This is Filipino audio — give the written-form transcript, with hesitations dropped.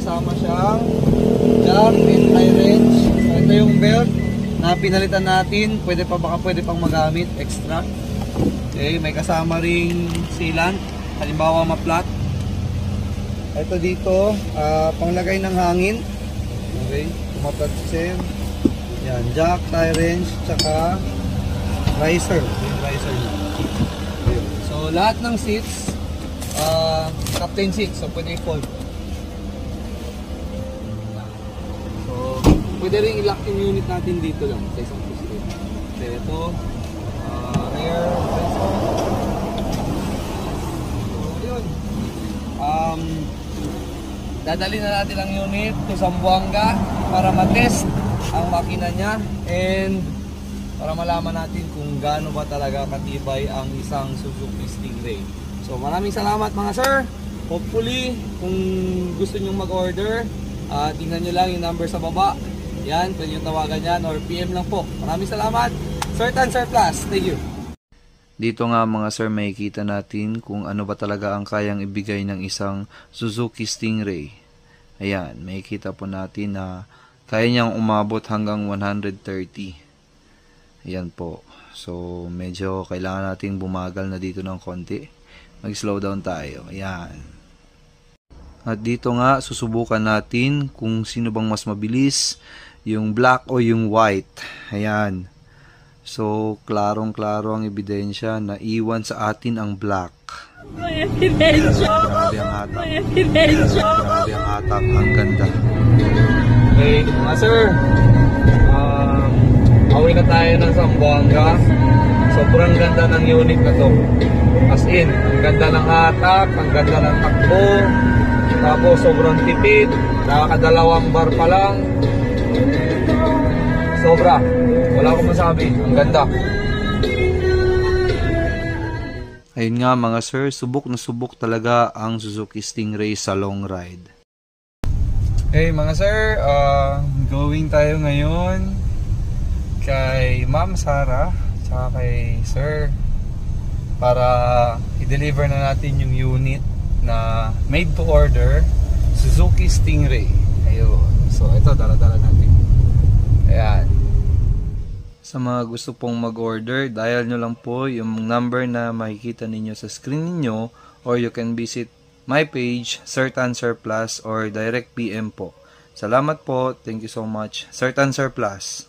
kasama siyang jack and high range. So ito yung belt na pinalitan natin, baka pwede pang magamit extra. Okay, may kasama ring sealant, halimbawa ma-flat. Ito dito, panglagay ng hangin. Okay, tumapad siya. Yan, jack, tie wrench, tsaka riser. Yung riser niya. So lahat ng seats, captain seats, so pwede i-fold. So pwede rin i-lock yung unit natin dito lang sa isang piston. So ito, rear sensor. So yun, dadali na natin ang unit to Zamboanga para matest ang makina niya and para malaman natin kung gaano ba talaga katibay ang isang Suzuki Stingray. So maraming salamat mga sir. Hopefully kung gusto nyo mag-order, tingnan nyo lang yung number sa baba. Yan, pwede nyo tawagan yan or PM lang po. Maraming salamat. Sir Tan Sir Plus, thank you. Dito nga mga sir, makikita natin kung ano ba talaga ang kayang ibigay ng isang Suzuki Stingray. Ayan, makikita po natin na kaya niyang umabot hanggang 130. Ayan po. So, medyo kailangan nating bumagal na dito ng konti. Mag-slow down tayo. Ayan. At dito nga, susubukan natin kung sino bang mas mabilis, yung black o yung white. Ayan. So, klarong-klaro ang ebidensya na iwan sa atin ang black. Grabe ang hatak. Grabe ang hatak. Ang ganda. Okay, mga sir. Away na tayo ng Zamboanga. Sobrang ganda ng unit na to. As in, ang ganda ng hatak, ang ganda ng takbo. Tapos sobrang tipid. Nakakadalawang bar pa lang. Sobra. Wala akong masabi. Ang ganda. Ayun nga mga sir, subok na subok talaga ang Suzuki Stingray sa long ride. Hey mga sir, going tayo ngayon kay Ma'am Sarah tsaka kay Sir para i-deliver na natin yung unit na made to order Suzuki Stingray. Ayun. So ito, dala-dala natin. Ayan. Sa mga gusto pong mag-order, dial nyo lang po yung number na makikita ninyo sa screen ninyo or you can visit my page, Sir Tan Sir Plus or direct PM po. Salamat po. Thank you so much. Sir Tan Sir Plus.